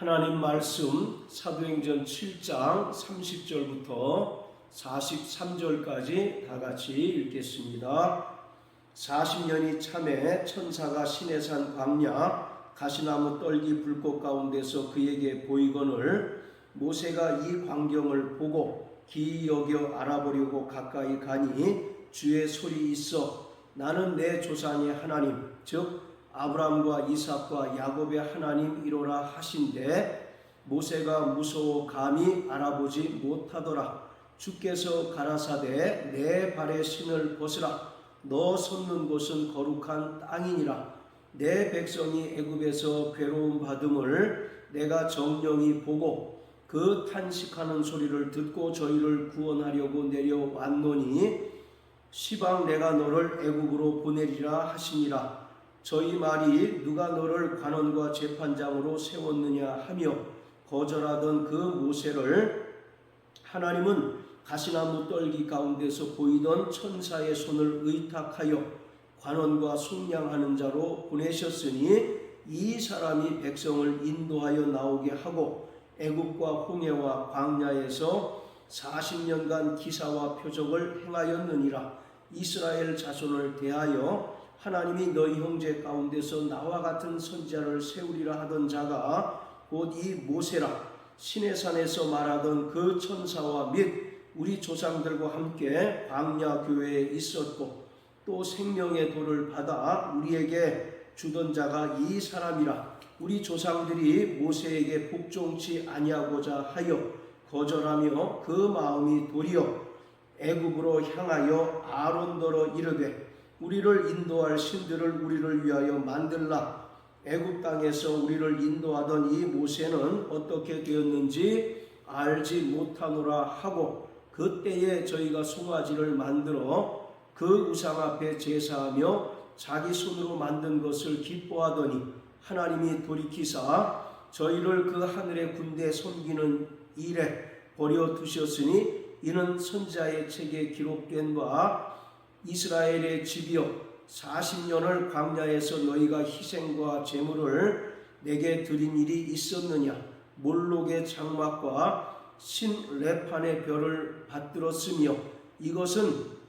하나님 말씀 사도행전 7장 30절부터 43절까지 다 같이 읽겠습니다. 40년이 참에 천사가 시내산 광야 가시나무 떨기 불꽃 가운데서 그에게 보이거늘 모세가 이 광경을 보고 기이 여겨 알아보려고 가까이 가니 주의 소리 있어 나는 내 조상의 하나님 즉 아브라함과 이삭과 야곱의 하나님이로라 하신대 모세가 무서워 감히 알아보지 못하더라. 주께서 가라사대 내 발에 신을 벗으라. 너 섰는 곳은 거룩한 땅이니라. 내 백성이 애굽에서 괴로움 받음을 내가 정령이 보고 그 탄식하는 소리를 듣고 저희를 구원하려고 내려왔노니 시방 내가 너를 애굽으로 보내리라 하시니라. 저희 말이 누가 너를 관원과 재판장으로 세웠느냐 하며 거절하던 그 모세를 하나님은 가시나무 떨기 가운데서 보이던 천사의 손을 의탁하여 관원과 속량하는 자로 보내셨으니 이 사람이 백성을 인도하여 나오게 하고 애굽과 홍해와 광야에서 40년간 기사와 표적을 행하였느니라. 이스라엘 자손을 대하여 하나님이 너희 형제 가운데서 나와 같은 선지자를 세우리라 하던 자가 곧 이 모세라. 시내산에서 말하던 그 천사와 및 우리 조상들과 함께 광야 교회에 있었고 또 생명의 돌을 받아 우리에게 주던 자가 이 사람이라. 우리 조상들이 모세에게 복종치 아니하고자 하여 거절하며 그 마음이 도리어 애굽으로 향하여 아론더러 이르되 우리를 인도할 신들을 우리를 위하여 만들라. 애굽 땅에서 우리를 인도하던 이 모세는 어떻게 되었는지 알지 못하노라 하고 그때에 저희가 송아지를 만들어 그 우상 앞에 제사하며 자기 손으로 만든 것을 기뻐하더니 하나님이 돌이키사 저희를 그 하늘의 군대 섬기는 일에 버려 두셨으니 이는 선지자의 책에 기록된 바 이스라엘의 집이여 40년을 광야에서 너희가 희생과 제물을 내게 드린 일이 있었느냐. 몰록의 장막과 신레판의 별을 받들었으며 이것은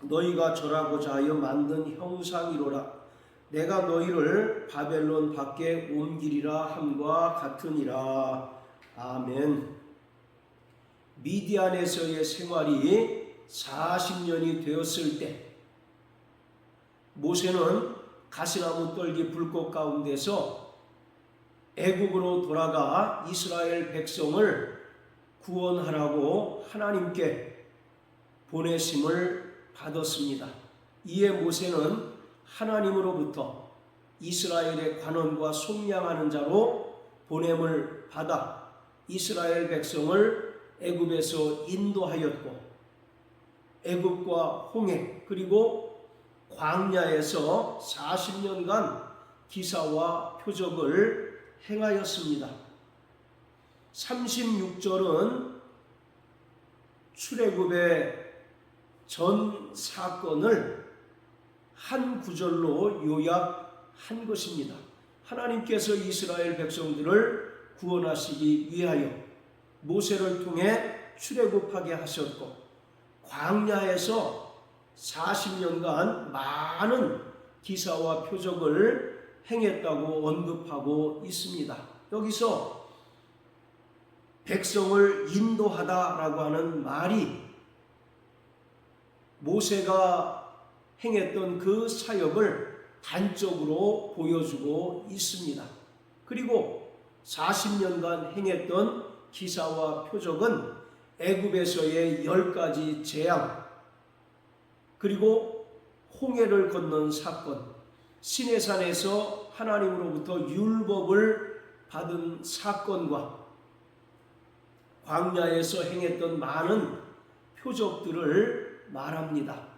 너희가 절하고자 하여 만든 형상이로라. 내가 너희를 바벨론 밖에 옮기리라 함과 같으니라. 아멘. 미디안에서의 생활이 40년이 되었을 때 모세는 가시나무 떨기 불꽃 가운데서 애국으로 돌아가 이스라엘 백성을 구원하라고 하나님께 보내심을 받았습니다. 이에 모세는 하나님으로부터 이스라엘의 관원과 속량하는 자로 보냄을 받아 이스라엘 백성을 애굽에서 인도하였고 애굽과 홍해 그리고 광야에서 40년간 기사와 표적을 행하였습니다. 36절은 출애굽의 전 사건을 한 구절로 요약한 것입니다. 하나님께서 이스라엘 백성들을 구원하시기 위하여 모세를 통해 출애굽하게 하셨고 광야에서 40년간 많은 기사와 표적을 행했다고 언급하고 있습니다. 여기서 백성을 인도하다라고 하는 말이 모세가 행했던 그 사역을 단적으로 보여주고 있습니다. 그리고 40년간 행했던 기사와 표적은 애굽에서의 10가지 재앙 그리고 홍해를 건넌 사건 시내산에서 하나님으로부터 율법을 받은 사건과 광야에서 행했던 많은 표적들을 말합니다.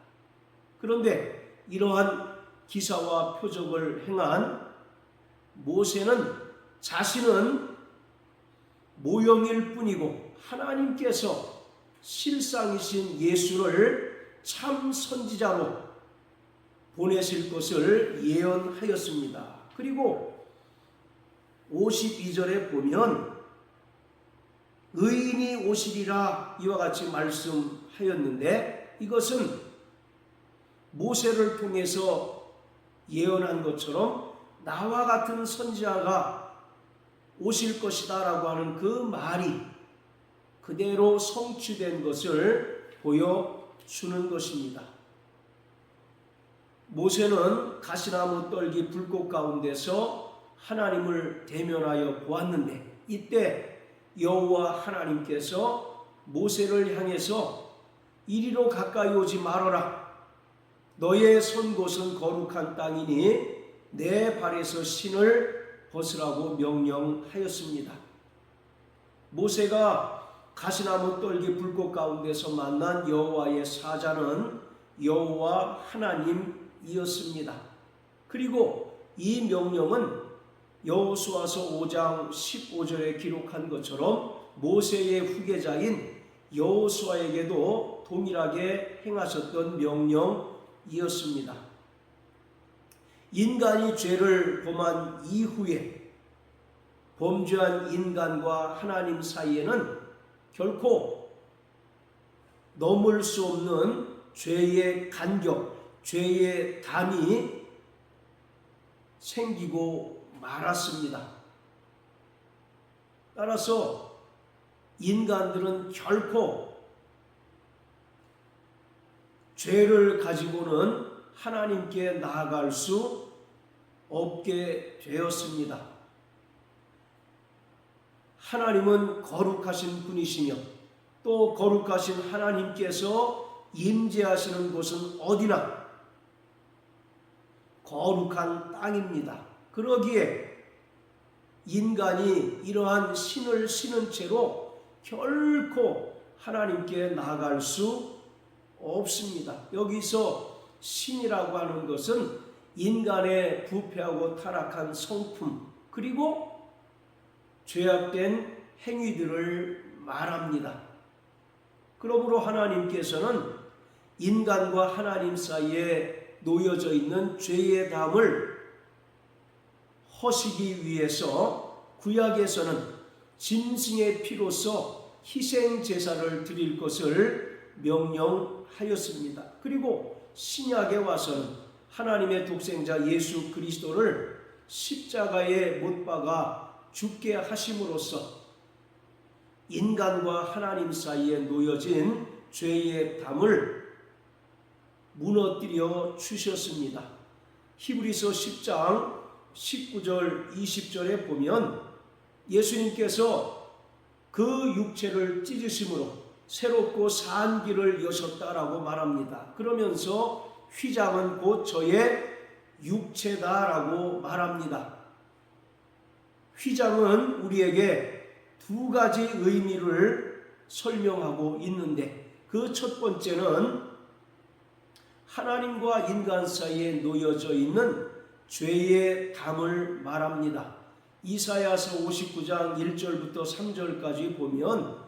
그런데 이러한 기사와 표적을 행한 모세는 자신은 모형일 뿐이고 하나님께서 실상이신 예수를 참 선지자로 보내실 것을 예언하였습니다. 그리고 52절에 보면 의인이 오시리라 이와 같이 말씀하였는데, 이것은 모세를 통해서 예언한 것처럼 나와 같은 선지자가 오실 것이다 라고 하는 그 말이 그대로 성취된 것을 보여주는 것입니다. 모세는 가시나무 떨기 불꽃 가운데서 하나님을 대면하여 보았는데, 이때 여호와 하나님께서 모세를 향해서 이리로 가까이 오지 말아라. 너의 선 곳은 거룩한 땅이니 내 발에서 신을 벗으라고 명령하였습니다. 모세가 가시나무 떨기 불꽃 가운데서 만난 여호와의 사자는 여호와 하나님이었습니다. 그리고 이 명령은 여호수아서 5장 15절에 기록한 것처럼 모세의 후계자인 여호수아에게도 동일하게 행하셨던 명령이었습니다. 인간이 죄를 범한 이후에 범죄한 인간과 하나님 사이에는 결코 넘을 수 없는 죄의 간격, 죄의 담이 생기고 말았습니다. 따라서 인간들은 결코 죄를 가지고는 하나님께 나아갈 수 없게 되었습니다. 하나님은 거룩하신 분이시며 또 거룩하신 하나님께서 임재하시는 곳은 어디나 거룩한 땅입니다. 그러기에 인간이 이러한 신을 신은 채로 결코 하나님께 나아갈 수 없습니다. 여기서 신이라고 하는 것은 인간의 부패하고 타락한 성품, 그리고 죄악된 행위들을 말합니다. 그러므로 하나님께서는 인간과 하나님 사이에 놓여져 있는 죄의 담을 허시기 위해서 구약에서는 짐승의 피로써 희생 제사를 드릴 것을 명령하였습니다. 그리고 신약에 와서는 하나님의 독생자 예수 그리스도를 십자가에 못 박아 죽게 하심으로써 인간과 하나님 사이에 놓여진 죄의 담을 무너뜨려 주셨습니다. 히브리서 10장 19절 20절에 보면 예수님께서 그 육체를 찢으심으로 새롭고 산 길을 여셨다라고 말합니다. 그러면서 휘장은 곧 저의 육체다라고 말합니다. 휘장은 우리에게 두 가지 의미를 설명하고 있는데, 그 첫 번째는 하나님과 인간 사이에 놓여져 있는 죄의 담을 말합니다. 이사야서 59장 1절부터 3절까지 보면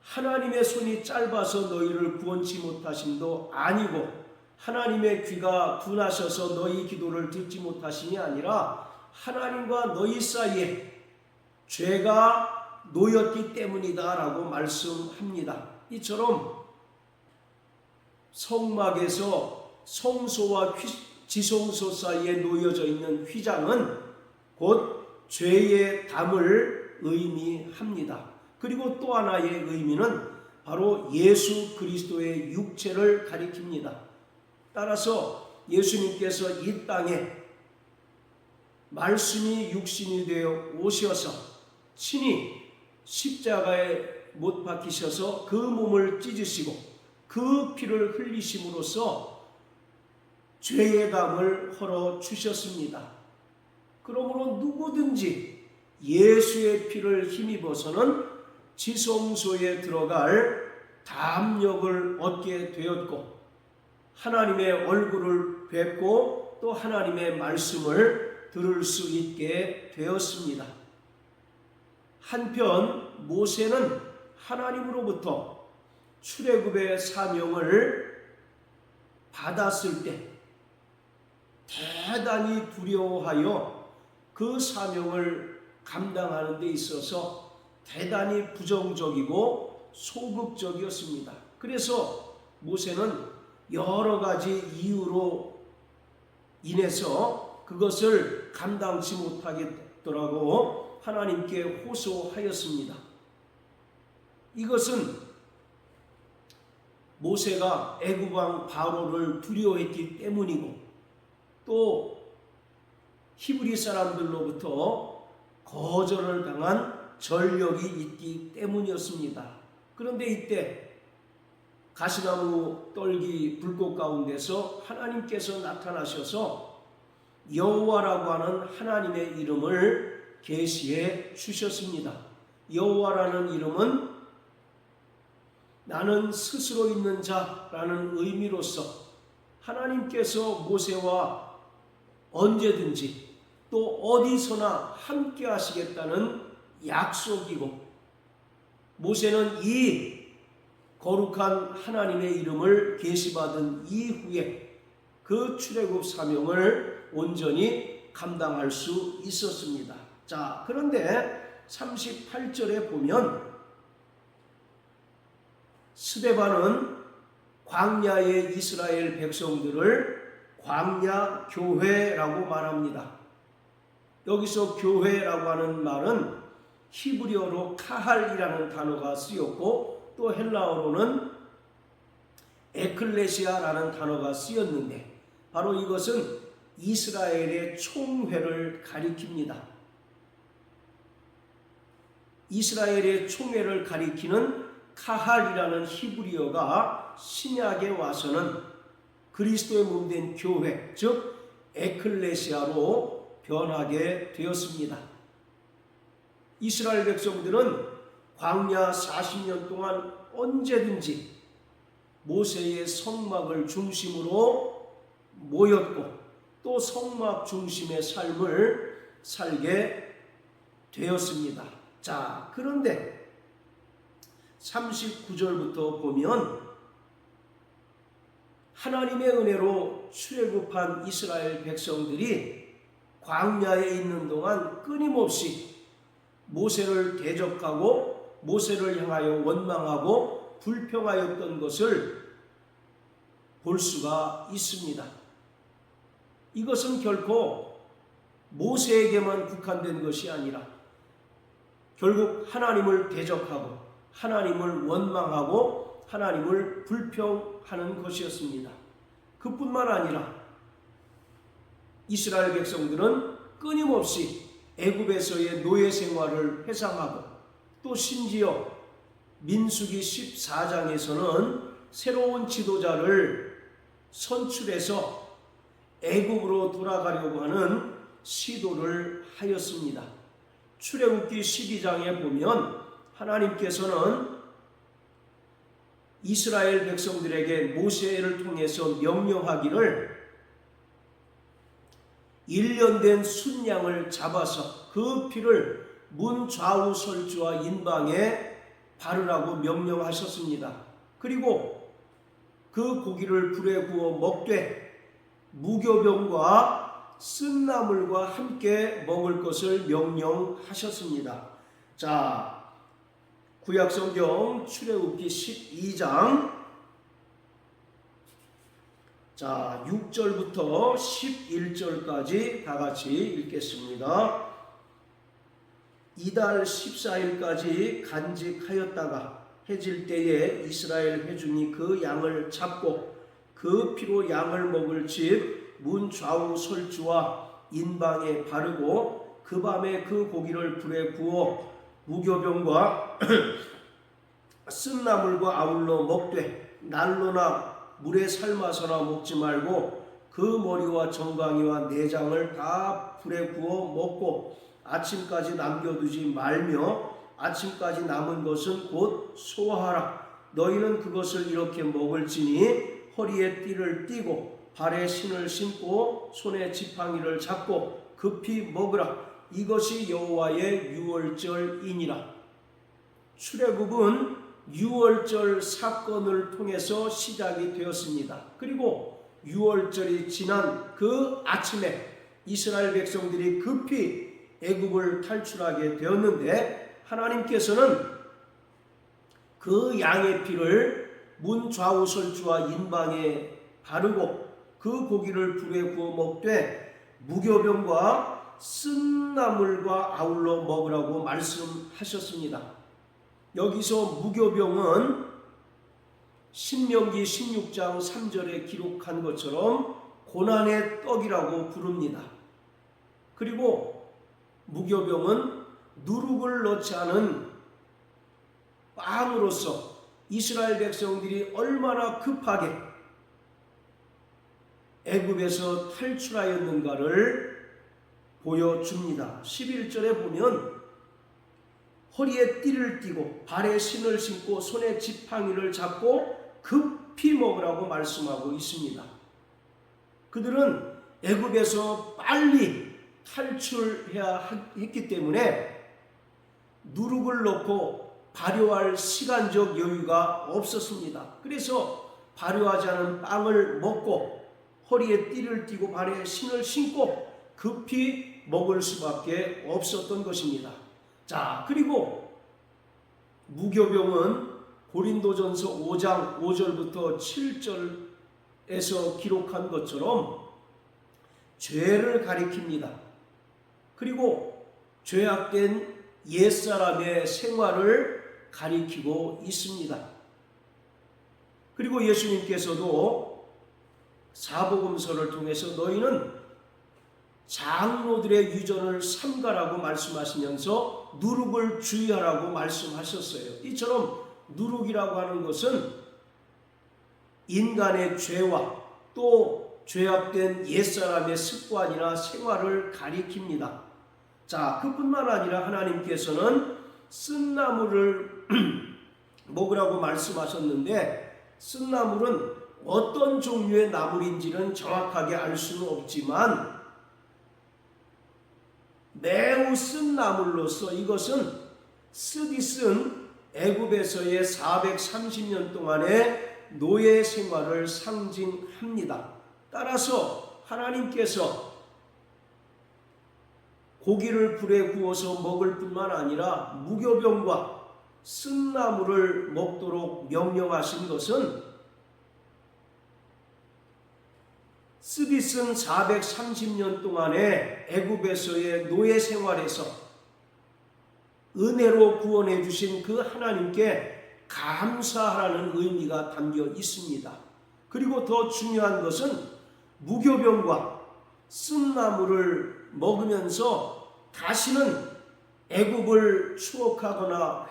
하나님의 손이 짧아서 너희를 구원치 못하심도 아니고 하나님의 귀가 둔하셔서 너희 기도를 듣지 못하심이 아니라 하나님과 너희 사이에 죄가 놓였기 때문이다 라고 말씀합니다. 이처럼 성막에서 성소와 지성소 사이에 놓여져 있는 휘장은 곧 죄의 담을 의미합니다. 그리고 또 하나의 의미는 바로 예수 그리스도의 육체를 가리킵니다. 따라서 예수님께서 이 땅에 말씀이 육신이 되어 오셔서 친히 십자가에 못 박히셔서 그 몸을 찢으시고 그 피를 흘리심으로써 죄의 담을 헐어 주셨습니다. 그러므로 누구든지 예수의 피를 힘입어서는 지성소에 들어갈 담력을 얻게 되었고 하나님의 얼굴을 뵙고 또 하나님의 말씀을 들을 수 있게 되었습니다. 한편 모세는 하나님으로부터 출애굽의 사명을 받았을 때 대단히 두려워하여 그 사명을 감당하는 데 있어서 대단히 부정적이고 소극적이었습니다. 그래서 모세는 여러 가지 이유로 인해서 그것을 감당치 못하겠더라고 하나님께 호소하였습니다. 이것은 모세가 애굽왕 바로를 두려워했기 때문이고 또 히브리 사람들로부터 거절을 당한 전력이 있기 때문이었습니다. 그런데 이때 가시나무 떨기 불꽃 가운데서 하나님께서 나타나셔서 여호와라고 하는 하나님의 이름을 계시해 주셨습니다. 여호와라는 이름은 나는 스스로 있는 자라는 의미로서 하나님께서 모세와 언제든지 또 어디서나 함께 하시겠다는 약속이고, 모세는 이 거룩한 하나님의 이름을 계시받은 이후에 그 출애굽 사명을 온전히 감당할 수 있었습니다. 자, 그런데 38절에 보면 스데반은 광야의 이스라엘 백성들을 광야 교회라고 말합니다. 여기서 교회라고 하는 말은 히브리어로 카할이라는 단어가 쓰였고 또 헬라어로는 에클레시아라는 단어가 쓰였는데 바로 이것은 이스라엘의 총회를 가리킵니다. 이스라엘의 총회를 가리키는 카할이라는 히브리어가 신약에 와서는 그리스도의 몸된 교회, 즉 에클레시아로 변하게 되었습니다. 이스라엘 백성들은 광야 40년 동안 언제든지 모세의 성막을 중심으로 모였고 또 성막 중심의 삶을 살게 되었습니다. 자, 그런데 39절부터 보면 하나님의 은혜로 출애굽한 이스라엘 백성들이 광야에 있는 동안 끊임없이 모세를 대적하고 모세를 향하여 원망하고 불평하였던 것을 볼 수가 있습니다. 이것은 결코 모세에게만 국한된 것이 아니라 결국 하나님을 대적하고 하나님을 원망하고 하나님을 불평하는 것이었습니다. 그뿐만 아니라 이스라엘 백성들은 끊임없이 애굽에서의 노예 생활을 회상하고 또 심지어 민수기 14장에서는 새로운 지도자를 선출해서 애굽으로 돌아가려고 하는 시도를 하였습니다. 출애굽기 12장에 보면 하나님께서는 이스라엘 백성들에게 모세를 통해서 명령하기를 1년 된 순양을 잡아서 그 피를 문 좌우 설주와 인방에 바르라고 명령하셨습니다. 그리고 그 고기를 불에 구워 먹되 무교병과 쓴나물과 함께 먹을 것을 명령하셨습니다. 자, 구약성경 출애굽기 12장 6절부터 11절까지 다 같이 읽겠습니다. 이달 14일까지 간직하였다가 해질 때에 이스라엘 회중이 그 양을 잡고 그 피로 양을 먹을 집 문 좌우 설주와 인방에 바르고 그 밤에 그 고기를 불에 구워 무교병과 쓴나물과 아울러 먹되 난로나 물에 삶아서나 먹지 말고 그 머리와 정강이와 내장을 다 불에 구워 먹고 아침까지 남겨두지 말며 아침까지 남은 것은 곧 소화하라. 너희는 그것을 이렇게 먹을지니 허리에 띠를 띠고 발에 신을 신고 손에 지팡이를 잡고 급히 먹으라. 이것이 여호와의 유월절이니라. 출애굽은 유월절 사건을 통해서 시작이 되었습니다. 그리고 유월절이 지난 그 아침에 이스라엘 백성들이 급히 애굽을 탈출하게 되었는데, 하나님께서는 그 양의 피를 문 좌우설주와 인방에 바르고 그 고기를 불에 구워 먹되 무교병과 쓴 나물과 아울러 먹으라고 말씀하셨습니다. 여기서 무교병은 신명기 16장 3절에 기록한 것처럼 고난의 떡이라고 부릅니다. 그리고 무교병은 누룩을 넣지 않은 빵으로서 이스라엘 백성들이 얼마나 급하게 애굽에서 탈출하였는가를 보여줍니다. 11절에 보면 허리에 띠를 띠고 발에 신을 신고 손에 지팡이를 잡고 급히 먹으라고 말씀하고 있습니다. 그들은 애굽에서 빨리 탈출해야 했기 때문에 누룩을 넣고 발효할 시간적 여유가 없었습니다. 그래서 발효하지 않은 빵을 먹고 허리에 띠를 띠고 발에 신을 신고 급히 먹을 수밖에 없었던 것입니다. 자, 그리고 무교병은 고린도전서 5장 5절부터 7절에서 기록한 것처럼 죄를 가리킵니다. 그리고 죄악된 옛사람의 생활을 가리키고 있습니다. 그리고 예수님께서도 사복음서를 통해서 너희는 장로들의 유전을 삼가라고 말씀하시면서 누룩을 주의하라고 말씀하셨어요. 이처럼 누룩이라고 하는 것은 인간의 죄와 또 죄악된 옛사람의 습관이나 생활을 가리킵니다. 자, 그뿐만 아니라 하나님께서는 쓴나물을 먹으라고 말씀하셨는데, 쓴나물은 어떤 종류의 나물인지는 정확하게 알 수는 없지만 매우 쓴 나물로서 이것은 쓰디 쓴 애굽에서의 430년 동안의 노예 생활을 상징합니다. 따라서 하나님께서 고기를 불에 구워서 먹을 뿐만 아니라 무교병과 쓴 나물을 먹도록 명령하신 것은 쓰디 쓴 430년 동안의 애굽에서의 노예 생활에서 은혜로 구원해 주신 그 하나님께 감사하라는 의미가 담겨 있습니다. 그리고 더 중요한 것은 무교병과 쓴 나물을 먹으면서 다시는 애굽을 추억하거나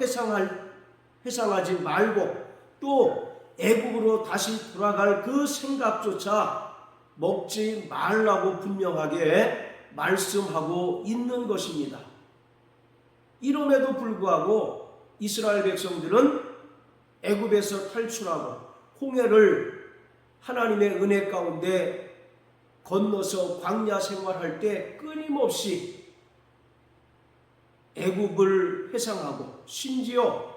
회상하지 말고 또 애굽으로 다시 돌아갈 그 생각조차 먹지 말라고 분명하게 말씀하고 있는 것입니다. 이럼에도 불구하고 이스라엘 백성들은 애굽에서 탈출하고 홍해를 하나님의 은혜 가운데 건너서 광야 생활할 때 끊임없이 애굽을 회상하고, 심지어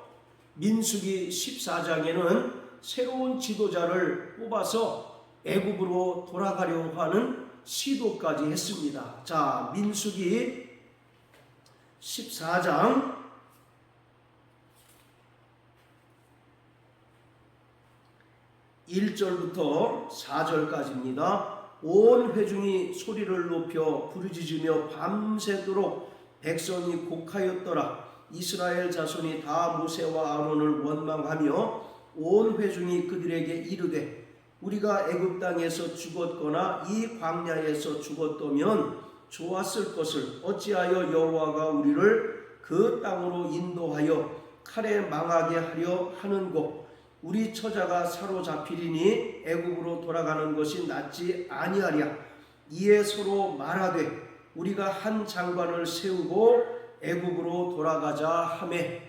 민수기 14장에는 새로운 지도자를 뽑아서 애굽으로 돌아가려고 하는 시도까지 했습니다. 자, 민수기 14장 1절부터 4절까지입니다. 온 회중이 소리를 높여 부르짖으며 밤새도록 백성이 곡하였더라. 이스라엘 자손이 다 모세와 아론을 원망하며 온 회중이 그들에게 이르되 우리가 애굽 땅에서 죽었거나 이 광야에서 죽었다면 좋았을 것을 어찌하여 여호와가 우리를 그 땅으로 인도하여 칼에 망하게 하려 하는고. 우리 처자가 사로잡히리니 애굽으로 돌아가는 것이 낫지 아니하랴. 이에 서로 말하되 우리가 한 장관을 세우고 애굽으로 돌아가자 하매,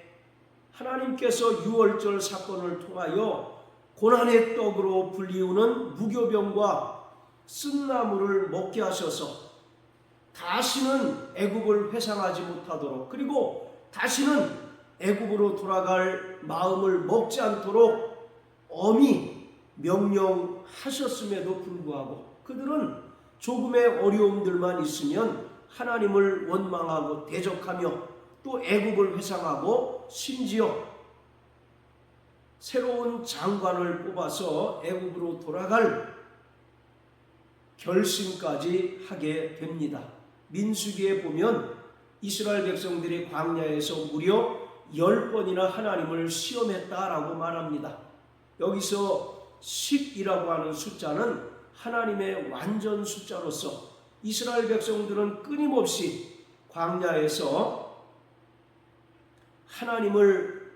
하나님께서 유월절 사건을 통하여 고난의 떡으로 불리우는 무교병과 쓴나물을 먹게 하셔서 다시는 애굽을 회상하지 못하도록, 그리고 다시는 애굽으로 돌아갈 마음을 먹지 않도록 엄히 명령하셨음에도 불구하고 그들은 조금의 어려움들만 있으면 하나님을 원망하고 대적하며 또 애굽을 회상하고 심지어 새로운 장관을 뽑아서 애굽으로 돌아갈 결심까지 하게 됩니다. 민수기에 보면 이스라엘 백성들이 광야에서 무려 10번이나 하나님을 시험했다라고 말합니다. 여기서 10이라고 하는 숫자는 하나님의 완전 숫자로서 이스라엘 백성들은 끊임없이 광야에서 하나님을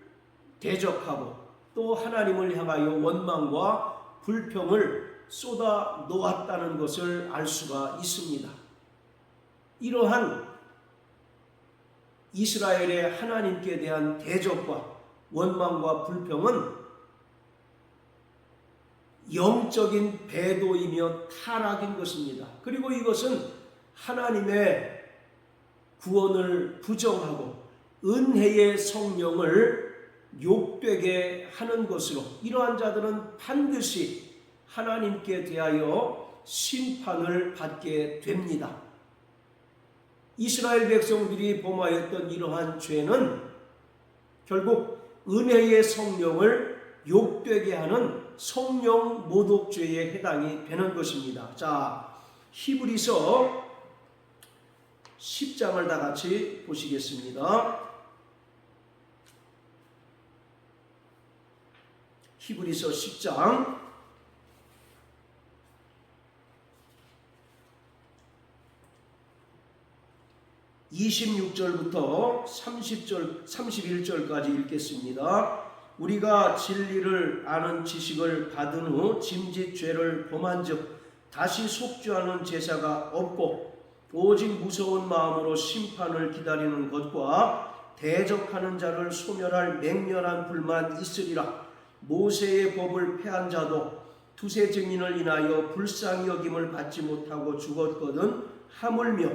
대적하고 또 하나님을 향하여 원망과 불평을 쏟아 놓았다는 것을 알 수가 있습니다. 이러한 이스라엘의 하나님께 대한 대적과 원망과 불평은 영적인 배도이며 타락인 것입니다. 그리고 이것은 하나님의 구원을 부정하고 은혜의 성령을 욕되게 하는 것으로 이러한 자들은 반드시 하나님께 대하여 심판을 받게 됩니다. 이스라엘 백성들이 범하였던 이러한 죄는 결국 은혜의 성령을 욕되게 하는 성령 모독죄에 해당이 되는 것입니다. 자, 히브리서 10장을 다 같이 보시겠습니다. 히브리서 10장 26절부터 31절까지 읽겠습니다. 우리가 진리를 아는 지식을 받은 후 짐짓 죄를 범한즉 다시 속죄하는 제사가 없고 오직 무서운 마음으로 심판을 기다리는 것과 대적하는 자를 소멸할 맹렬한 불만 있으리라. 모세의 법을 폐한 자도 두세 증인을 인하여 불쌍히 여김을 받지 못하고 죽었거든 하물며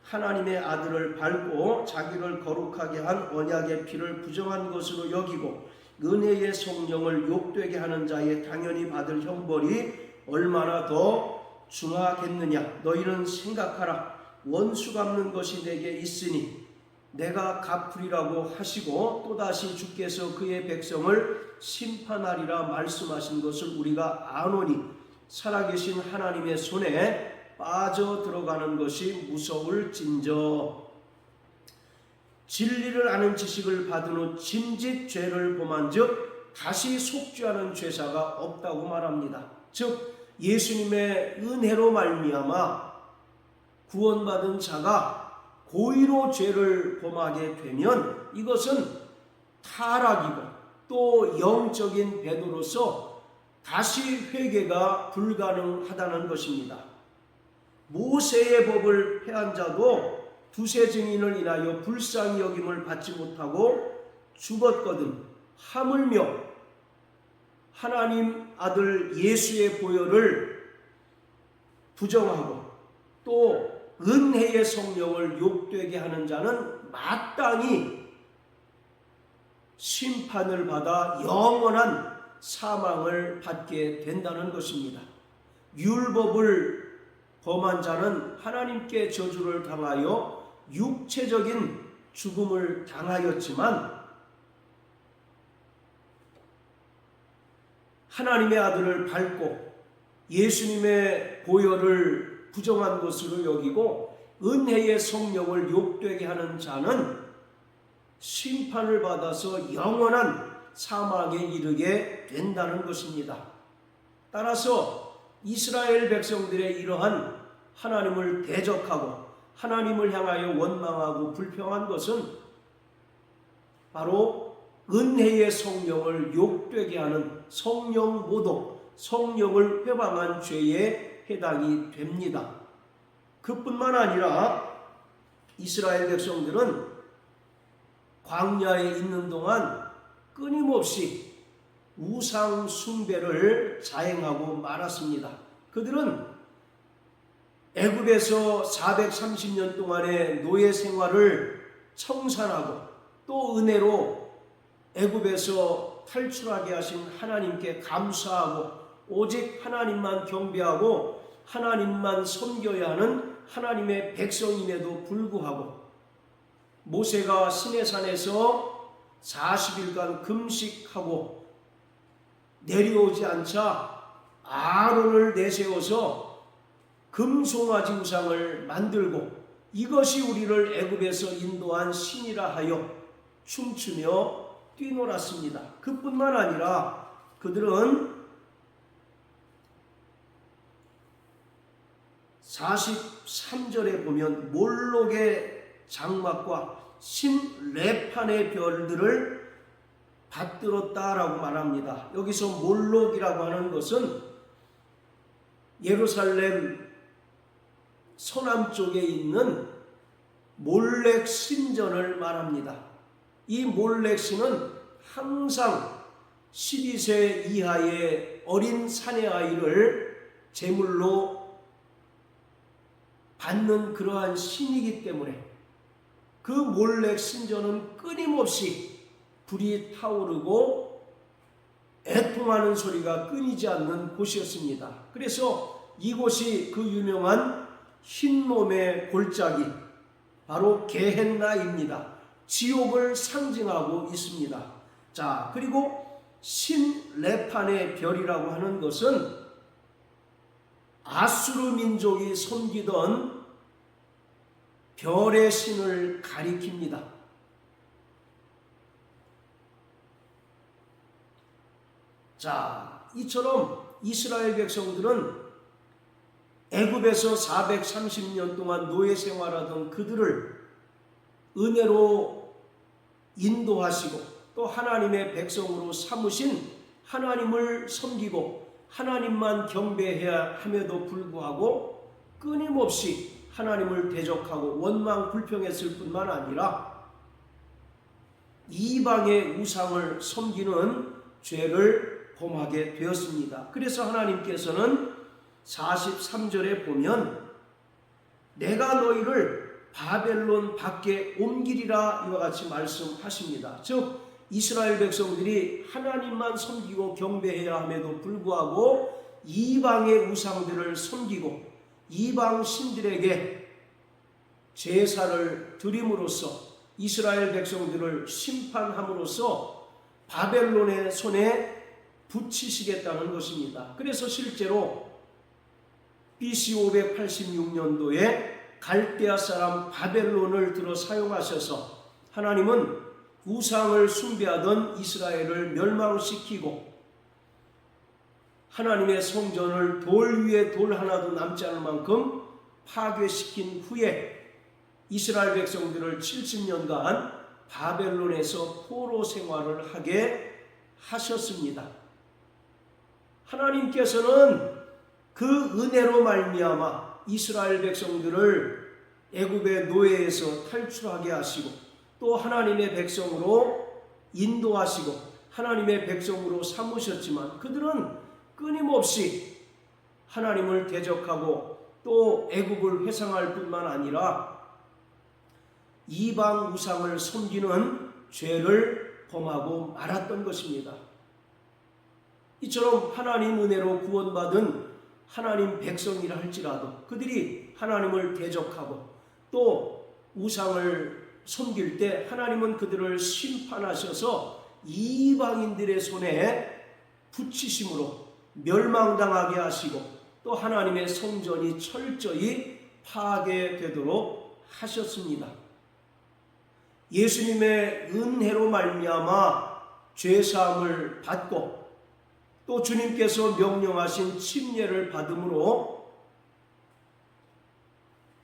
하나님의 아들을 밟고 자기를 거룩하게 한 언약의 피를 부정한 것으로 여기고 은혜의 성령을 욕되게 하는 자의 당연히 받을 형벌이 얼마나 더 중하겠느냐. 너희는 생각하라. 원수 갚는 것이 내게 있으니 내가 갚으리라고 하시고 또다시 주께서 그의 백성을 심판하리라 말씀하신 것을 우리가 아노니 살아계신 하나님의 손에 빠져 들어가는 것이 무서울진저. 진리를 아는 지식을 받은 후 짐짓 죄를 범한즉 다시 속죄하는 죄사가 없다고 말합니다. 즉 예수님의 은혜로 말미암아 구원받은 자가 고의로 죄를 범하게 되면 이것은 타락이고 또 영적인 배도로서 다시 회개가 불가능하다는 것입니다. 모세의 법을 폐한 자도 두세 증인을 인하여 불쌍히 여김을 받지 못하고 죽었거든 하물며 하나님 아들 예수의 보혈을 부정하고 또 은혜의 성령을 욕되게 하는 자는 마땅히 심판을 받아 영원한 사망을 받게 된다는 것입니다. 율법을 범한 자는 하나님께 저주를 당하여 육체적인 죽음을 당하였지만 하나님의 아들을 밟고 예수님의 보혈을 부정한 것으로 여기고 은혜의 성령을 욕되게 하는 자는 심판을 받아서 영원한 사망에 이르게 된다는 것입니다. 따라서 이스라엘 백성들의 이러한 하나님을 대적하고 하나님을 향하여 원망하고 불평한 것은 바로 은혜의 성령을 욕되게 하는 성령 모독, 성령을 회방한 죄에 해당이 됩니다. 그뿐만 아니라 이스라엘 백성들은 광야에 있는 동안 끊임없이 우상 숭배를 자행하고 말았습니다. 그들은 애굽에서 430년 동안의 노예 생활을 청산하고 또 은혜로 애굽에서 탈출하게 하신 하나님께 감사하고 오직 하나님만 경배하고 하나님만 섬겨야 하는 하나님의 백성임에도 불구하고 모세가 시내산에서 40일간 금식하고 내려오지 않자 아론을 내세워서 금송아지 우상을 만들고 이것이 우리를 애굽에서 인도한 신이라 하여 춤추며 뛰놀았습니다. 그뿐만 아니라 그들은 43절에 보면 몰록의 장막과 신레판의 별들을 받들었다라고 말합니다. 여기서 몰록이라고 하는 것은 예루살렘 서남쪽에 있는 몰렉 신전을 말합니다. 이 몰렉 신은 항상 12세 이하의 어린 사내 아이를 제물로 받는 그러한 신이기 때문에 그 몰렉 신전은 끊임없이 불이 타오르고 애통하는 소리가 끊이지 않는 곳이었습니다. 그래서 이곳이 그 유명한 흰놈의 골짜기 바로 게헨나입니다. 지옥을 상징하고 있습니다. 자, 그리고 신레판의 별이라고 하는 것은 아수르 민족이 섬기던 별의 신을 가리킵니다. 자, 이처럼 이스라엘 백성들은 애굽에서 430년 동안 노예 생활하던 그들을 은혜로 인도하시고 또 하나님의 백성으로 삼으신 하나님을 섬기고 하나님만 경배해야 함에도 불구하고 끊임없이 하나님을 대적하고 원망 불평했을 뿐만 아니라 이방의 우상을 섬기는 죄를 범하게 되었습니다. 그래서 하나님께서는 43절에 보면 내가 너희를 바벨론 밖에 옮기리라 이와 같이 말씀하십니다. 즉 이스라엘 백성들이 하나님만 섬기고 경배해야 함에도 불구하고 이방의 우상들을 섬기고 이방 신들에게 제사를 드림으로써 이스라엘 백성들을 심판함으로써 바벨론의 손에 붙이시겠다는 것입니다. 그래서 실제로 BC 586년도에 갈대아 사람 바벨론을 들어 사용하셔서 하나님은 우상을 숭배하던 이스라엘을 멸망시키고 하나님의 성전을 돌 위에 돌 하나도 남지 않을 만큼 파괴시킨 후에 이스라엘 백성들을 70년간 바벨론에서 포로 생활을 하게 하셨습니다. 하나님께서는 그 은혜로 말미암아 이스라엘 백성들을 애굽의 노예에서 탈출하게 하시고 또 하나님의 백성으로 인도하시고 하나님의 백성으로 삼으셨지만 그들은 끊임없이 하나님을 대적하고 또 애굽을 회상할 뿐만 아니라 이방 우상을 섬기는 죄를 범하고 말았던 것입니다. 이처럼 하나님 은혜로 구원받은 하나님 백성이라 할지라도 그들이 하나님을 대적하고 또 우상을 섬길 때 하나님은 그들을 심판하셔서 이방인들의 손에 붙이심으로 멸망당하게 하시고 또 하나님의 성전이 철저히 파괴되도록 하셨습니다. 예수님의 은혜로 말미암아 죄사함을 받고 또 주님께서 명령하신 침례를 받음으로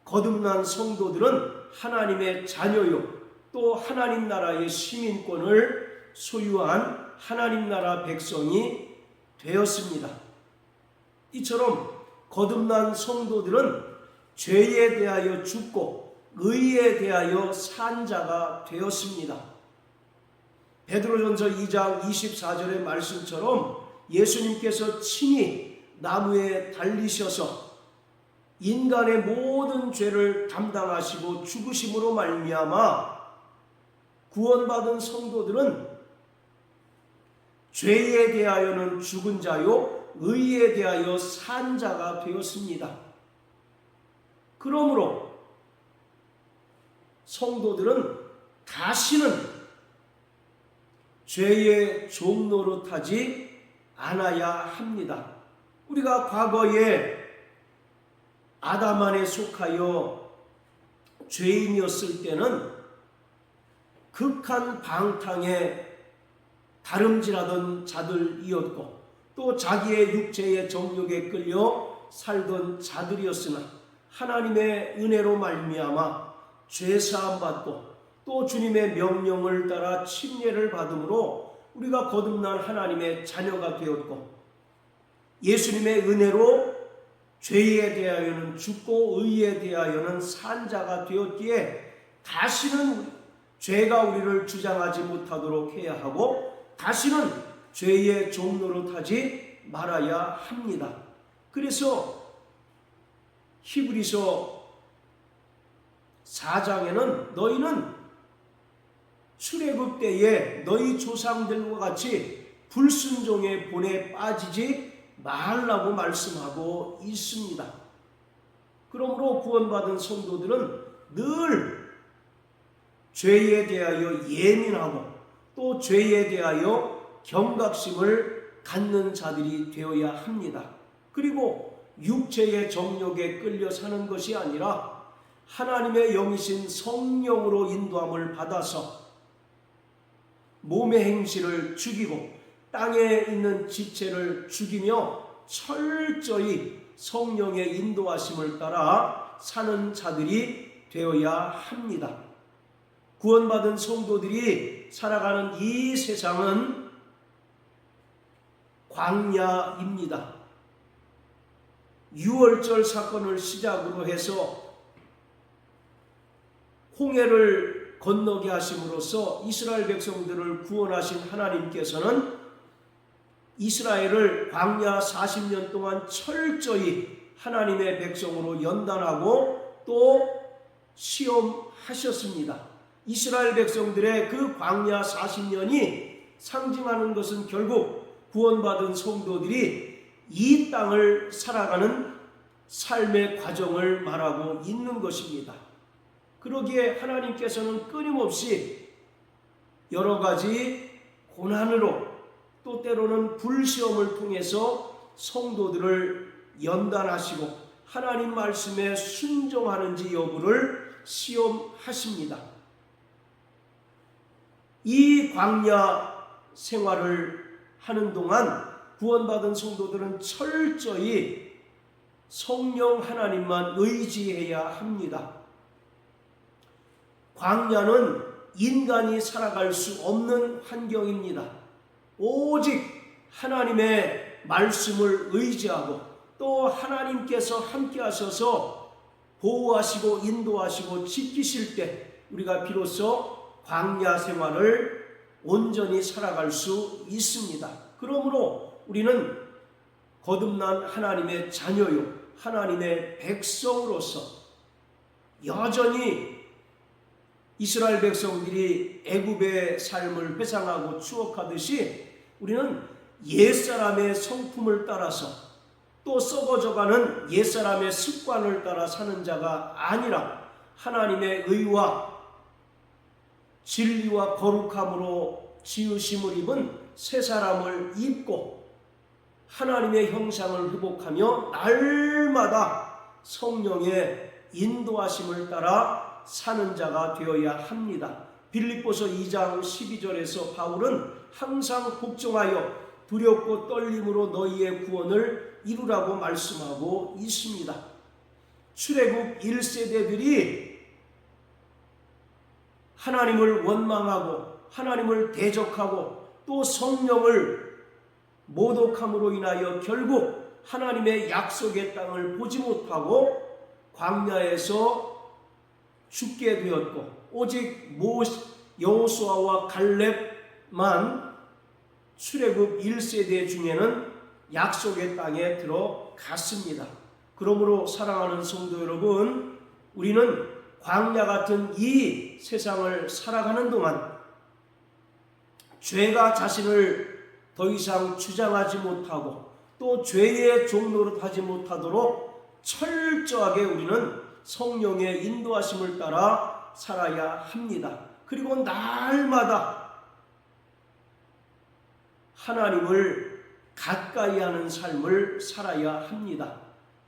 거듭난 성도들은 하나님의 자녀요 또 하나님 나라의 시민권을 소유한 하나님 나라 백성이 되었습니다. 이처럼 거듭난 성도들은 죄에 대하여 죽고 의에 대하여 산 자가 되었습니다. 베드로전서 2장 24절의 말씀처럼 예수님께서 친히 나무에 달리셔서 인간의 모든 죄를 담당하시고 죽으심으로 말미암아 구원받은 성도들은 죄에 대하여는 죽은 자요 의에 대하여 산 자가 되었습니다. 그러므로 성도들은 다시는 죄의 종 노릇하지 않아야 합니다. 우리가 과거에 아담 안에 속하여 죄인이었을 때는 극한 방탕에 다름질하던 자들이었고 또 자기의 육체의 정욕에 끌려 살던 자들이었으나 하나님의 은혜로 말미암아 죄사함 받고 또 주님의 명령을 따라 침례를 받음으로 우리가 거듭난 하나님의 자녀가 되었고 예수님의 은혜로 죄에 대하여는 죽고 의에 대하여는 산 자가 되었기에 다시는 죄가 우리를 주장하지 못하도록 해야 하고 다시는 죄의 종 노릇하지 말아야 합니다. 그래서 히브리서 4장에는 너희는 출애굽 때에 너희 조상들과 같이 불순종의 본에 빠지지 말라고 말씀하고 있습니다. 그러므로 구원받은 성도들은 늘 죄에 대하여 예민하고 또 죄에 대하여 경각심을 갖는 자들이 되어야 합니다. 그리고 육체의 정욕에 끌려 사는 것이 아니라 하나님의 영이신 성령으로 인도함을 받아서 몸의 행실을 죽이고 땅에 있는 지체를 죽이며 철저히 성령의 인도하심을 따라 사는 자들이 되어야 합니다. 구원받은 성도들이 살아가는 이 세상은 광야입니다. 유월절 사건을 시작으로 해서 홍해를 건너게 하심으로써 이스라엘 백성들을 구원하신 하나님께서는 이스라엘을 광야 40년 동안 철저히 하나님의 백성으로 연단하고 또 시험하셨습니다. 이스라엘 백성들의 그 광야 40년이 상징하는 것은 결국 구원받은 성도들이 이 땅을 살아가는 삶의 과정을 말하고 있는 것입니다. 그러기에 하나님께서는 끊임없이 여러 가지 고난으로 또 때로는 불시험을 통해서 성도들을 연단하시고 하나님 말씀에 순종하는지 여부를 시험하십니다. 이 광야 생활을 하는 동안 구원받은 성도들은 철저히 성령 하나님만 의지해야 합니다. 광야는 인간이 살아갈 수 없는 환경입니다. 오직 하나님의 말씀을 의지하고 또 하나님께서 함께 하셔서 보호하시고 인도하시고 지키실 때 우리가 비로소 광야 생활을 온전히 살아갈 수 있습니다. 그러므로 우리는 거듭난 하나님의 자녀요 하나님의 백성으로서 여전히 이스라엘 백성들이 애굽의 삶을 회상하고 추억하듯이 우리는 옛사람의 성품을 따라서 또 썩어져가는 옛사람의 습관을 따라 사는 자가 아니라 하나님의 의와 진리와 거룩함으로 지으심을 입은 새 사람을 입고 하나님의 형상을 회복하며 날마다 성령의 인도하심을 따라 사는 자가 되어야 합니다. 빌립보서 2장 12절에서 바울은 항상 복종하여 두렵고 떨림으로 너희의 구원을 이루라고 말씀하고 있습니다. 출애굽 1세대들이 하나님을 원망하고 하나님을 대적하고 또 성령을 모독함으로 인하여 결국 하나님의 약속의 땅을 보지 못하고 광야에서 죽게 되었고 오직 여호수아와 갈렙만 출애굽 1세대 중에는 약속의 땅에 들어갔습니다. 그러므로 사랑하는 성도 여러분, 우리는 광야 같은 이 세상을 살아가는 동안 죄가 자신을 더 이상 주장하지 못하고 또 죄의 종노릇하지 못하도록 철저하게 우리는 성령의 인도하심을 따라 살아야 합니다. 그리고 날마다 하나님을 가까이 하는 삶을 살아야 합니다.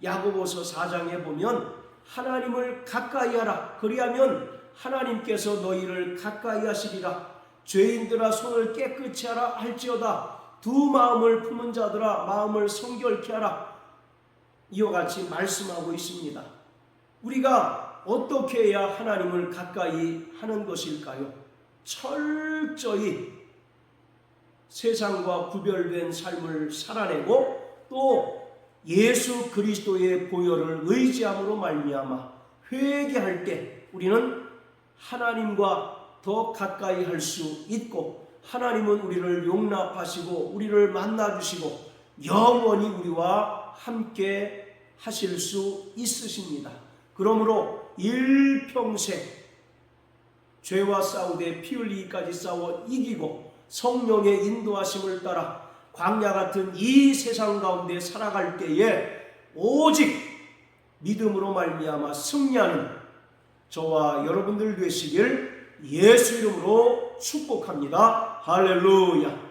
야고보서 4장에 보면 하나님을 가까이 하라. 그리하면 하나님께서 너희를 가까이 하시리라. 죄인들아 손을 깨끗이 하라 할지어다. 두 마음을 품은 자들아 마음을 성결케 하라. 이와 같이 말씀하고 있습니다. 우리가 어떻게 해야 하나님을 가까이 하는 것일까요? 철저히 세상과 구별된 삶을 살아내고 또 예수 그리스도의 보혈을 의지함으로 말미암아 회개할 때 우리는 하나님과 더 가까이 할 수 있고, 하나님은 우리를 용납하시고 우리를 만나주시고 영원히 우리와 함께 하실 수 있으십니다. 그러므로 일평생 죄와 싸우되 피 흘리기까지 싸워 이기고 성령의 인도하심을 따라 광야 같은 이 세상 가운데 살아갈 때에 오직 믿음으로 말미암아 승리하는 저와 여러분들 되시길 예수 이름으로 축복합니다. 할렐루야.